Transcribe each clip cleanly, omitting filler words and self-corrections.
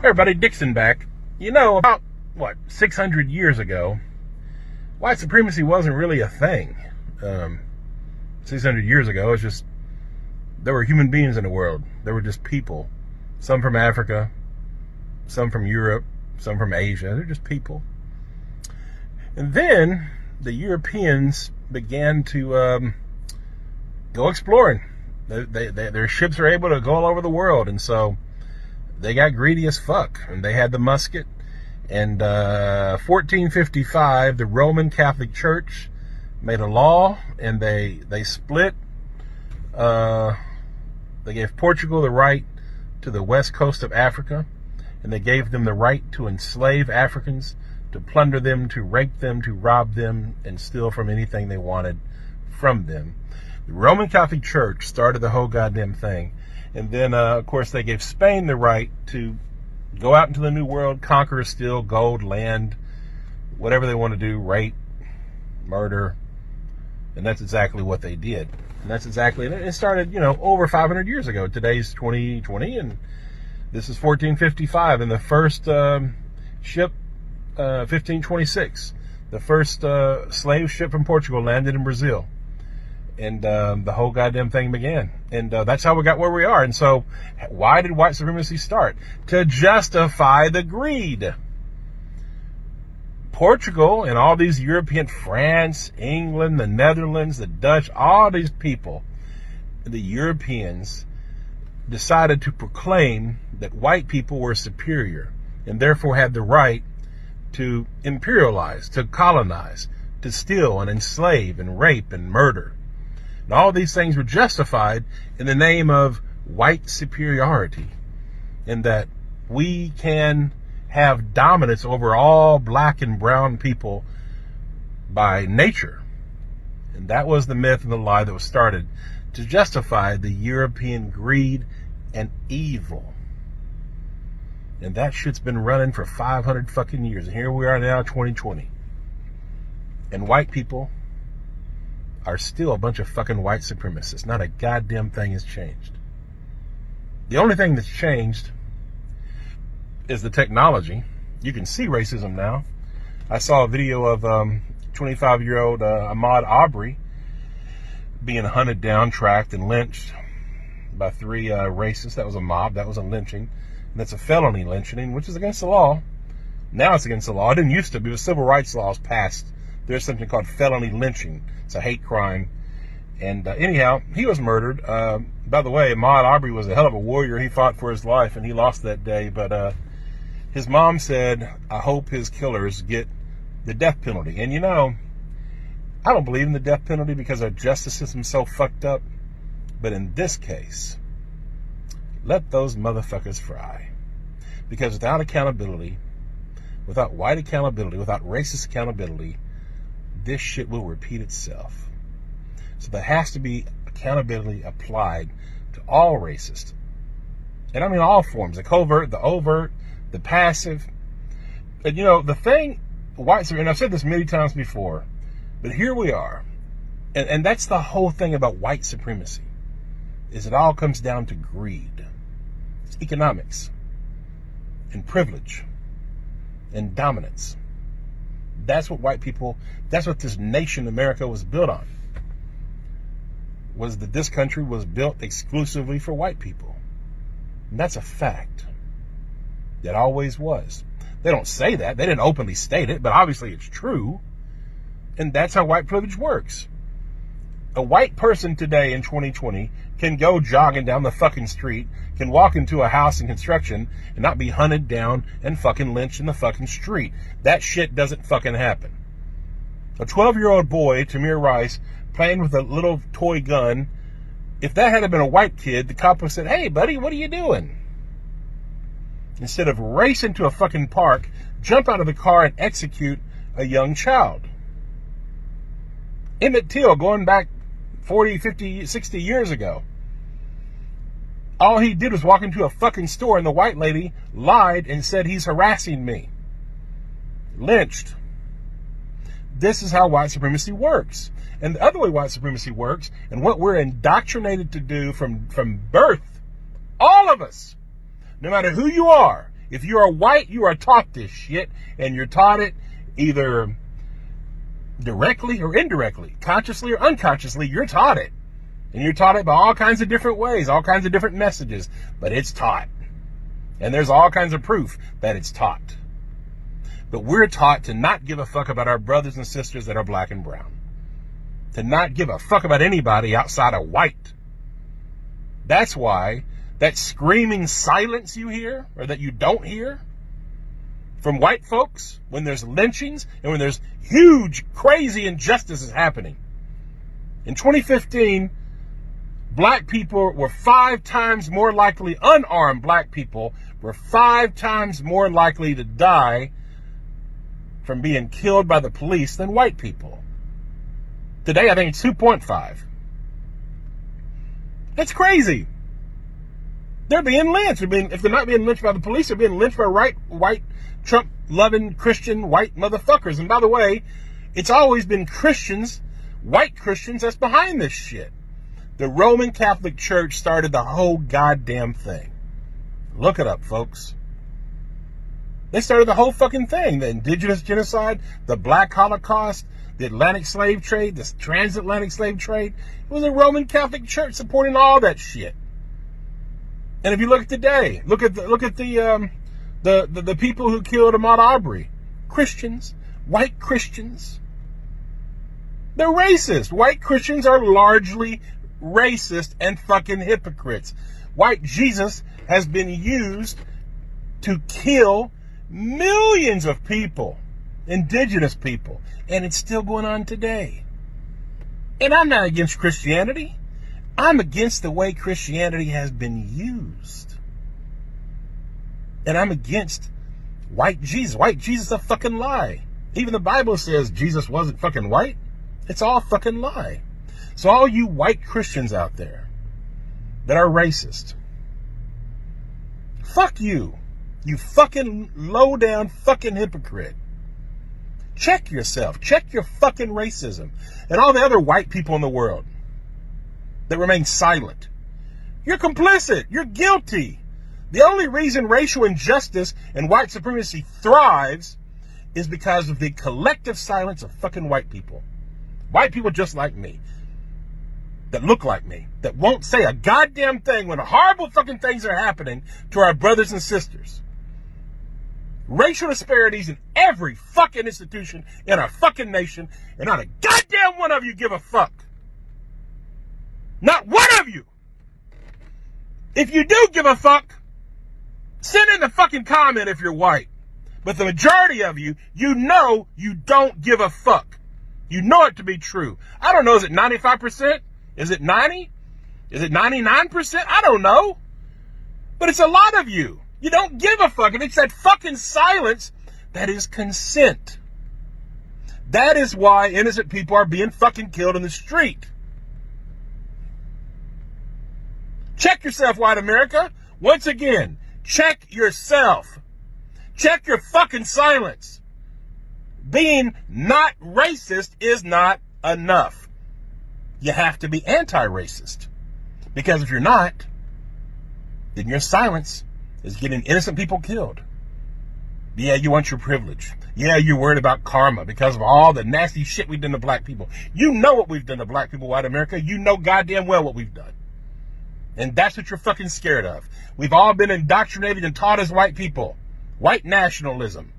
Everybody, Dixon back. You know, about, 600 years ago, white supremacy wasn't really a thing. 600 years ago, it's just, there were human beings in the world. There were just people. Some from Africa, some from Europe, some from Asia. They're just people. And then the Europeans began to go exploring. Their ships are able to go all over the world, and so they got greedy as fuck. And they had the musket. And 1455, the Roman Catholic Church made a law, and they split. They gave Portugal the right to the west coast of Africa, and they gave them the right to enslave Africans, to plunder them, to rape them, to rob them, and steal from anything they wanted from them. The Roman Catholic Church started the whole goddamn thing. And then, of course, they gave Spain the right to go out into the New World, conquer, steal gold, land, whatever they want to do, rape, murder. And that's exactly what they did. And that's exactly, it started, over 500 years ago. Today's 2020, and this is 1455. And the first ship, 1526, the first slave ship from Portugal landed in Brazil. And the whole goddamn thing began. And that's how we got where we are. And so, why did white supremacy start? To justify the greed. Portugal and all these European, France, England, the Netherlands, the Dutch, all these people, the Europeans, decided to proclaim that white people were superior and therefore had the right to imperialize, to colonize, to steal and enslave and rape and murder. And all these things were justified in the name of white superiority, in that we can have dominance over all black and brown people by nature. And that was the myth and the lie that was started to justify the European greed and evil. And that shit's been running for 500 fucking years. And here we are now, 2020. And white people are still a bunch of fucking white supremacists. Not a goddamn thing has changed. The only thing that's changed is the technology. You can see racism now. I saw a video of 25-year-old Ahmaud Arbery being hunted down, tracked, and lynched by 3 racists. That was a mob. That was a lynching. And that's a felony lynching, which is against the law. Now it's against the law. It didn't used to be. The civil rights laws passed. There's something called felony lynching. It's a hate crime. And anyhow, he was murdered. By the way, Ahmaud Arbery was a hell of a warrior. He fought for his life, and he lost that day. But his mom said, I hope his killers get the death penalty. And I don't believe in the death penalty because our justice system's so fucked up. But in this case, let those motherfuckers fry. Because without accountability, without white accountability, without racist accountability, this shit will repeat itself. So there has to be accountability applied to all racists. And I mean all forms, the covert, the overt, the passive. And the thing, and I've said this many times before, but here we are. And that's the whole thing about white supremacy, is it all comes down to greed. It's economics and privilege and dominance. That's what that's what this nation, America, was built on. Was that this country was built exclusively for white people. And that's a fact. That always was. They don't say that. They didn't openly state it, but obviously it's true. And that's how white privilege works. A white person today in 2020 can go jogging down the fucking street, can walk into a house in construction and not be hunted down and fucking lynched in the fucking street. That shit doesn't fucking happen. A 12-year-old boy, Tamir Rice, playing with a little toy gun, if that had been a white kid, the cop would have said, hey buddy, what are you doing? Instead of racing to a fucking park, jump out of the car and execute a young child. Emmett Till, going back 40, 50, 60 years ago. All he did was walk into a fucking store and the white lady lied and said he's harassing me. Lynched. This is how white supremacy works. And the other way white supremacy works, and what we're indoctrinated to do from birth, all of us, no matter who you are, If you are white, you are taught this shit, and you're taught it either directly or indirectly, consciously or unconsciously. You're taught it, and you're taught it by all kinds of different ways, all kinds of different messages, but it's taught. And there's all kinds of proof that it's taught. But we're taught to not give a fuck about our brothers and sisters that are black and brown. To not give a fuck about anybody outside of white. That's why that screaming silence you hear, or that you don't hear, from white folks when there's lynchings and when there's huge, crazy injustices happening. In 2015, black people were 5 times more likely, unarmed black people were 5 times more likely to die from being killed by the police than white people. Today, I think it's 2.5. That's crazy. They're being lynched. If they're not being lynched by the police, they're being lynched by white, Trump-loving, Christian, white motherfuckers. And by the way, it's always been Christians, white Christians, that's behind this shit. The Roman Catholic Church started the whole goddamn thing. Look it up, folks. They started the whole fucking thing. The indigenous genocide, the black Holocaust, the Atlantic slave trade, the transatlantic slave trade. It was the Roman Catholic Church supporting all that shit. And if you look at today, look at the people who killed Ahmaud Arbery. Christians, white Christians. They're racist. White Christians are largely racist and fucking hypocrites. White Jesus has been used to kill millions of people, indigenous people, and it's still going on today. And I'm not against Christianity. I'm against the way Christianity has been used. And I'm against white Jesus. White Jesus is a fucking lie. Even the Bible says Jesus wasn't fucking white. It's all fucking lie. So all you white Christians out there that are racist, fuck you. You fucking low down fucking hypocrite. Check yourself. Check your fucking racism. And all the other white people in the world that remain silent. You're complicit. You're guilty. The only reason racial injustice and white supremacy thrives is because of the collective silence of fucking white people. White people just like me. That look like me. That won't say a goddamn thing when horrible fucking things are happening to our brothers and sisters. Racial disparities in every fucking institution in our fucking nation, and not a goddamn one of you give a fuck. Not one of you. If you do give a fuck, send in the fucking comment if you're white. But the majority of you, you know you don't give a fuck. You know it to be true. I don't know, is it 95%? Is it 90? Is it 99%? I don't know. But it's a lot of you. You don't give a fuck. And it's that fucking silence that is consent. That is why innocent people are being fucking killed in the street. Check yourself, white America. Once again, check yourself. Check your fucking silence. Being not racist is not enough. You have to be anti-racist. Because if you're not, then your silence is getting innocent people killed. Yeah, you want your privilege. Yeah, you're worried about karma because of all the nasty shit we've done to black people. You know what we've done to black people, white America. You know goddamn well what we've done. And that's what you're fucking scared of. We've all been indoctrinated and taught as white people. White nationalism.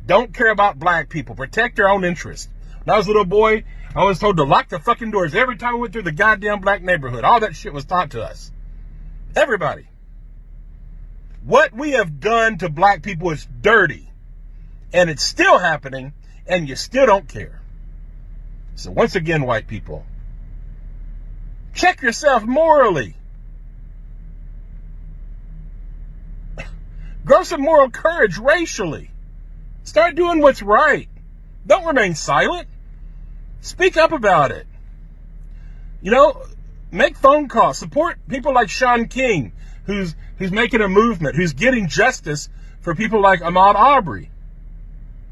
Don't care about black people. Protect your own interests. When I was a little boy, I was told to lock the fucking doors every time we went through the goddamn black neighborhood. All that shit was taught to us. Everybody. What we have done to black people is dirty. And it's still happening, and you still don't care. So once again, white people, check yourself morally. Grow some moral courage racially. Start doing what's right. Don't remain silent. Speak up about it. You know, make phone calls. Support people like Sean King, who's making a movement, who's getting justice for people like Ahmaud Arbery.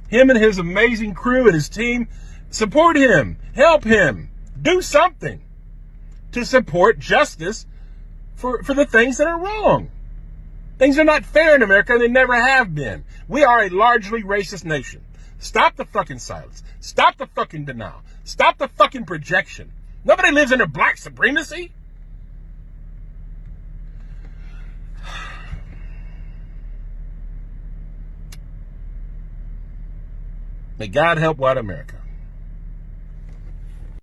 Him and his amazing crew and his team, support him, help him, do something to support justice for the things that are wrong. Things are not fair in America, and they never have been. We are a largely racist nation. Stop the fucking silence. Stop the fucking denial. Stop the fucking projection. Nobody lives under black supremacy. May God help white America.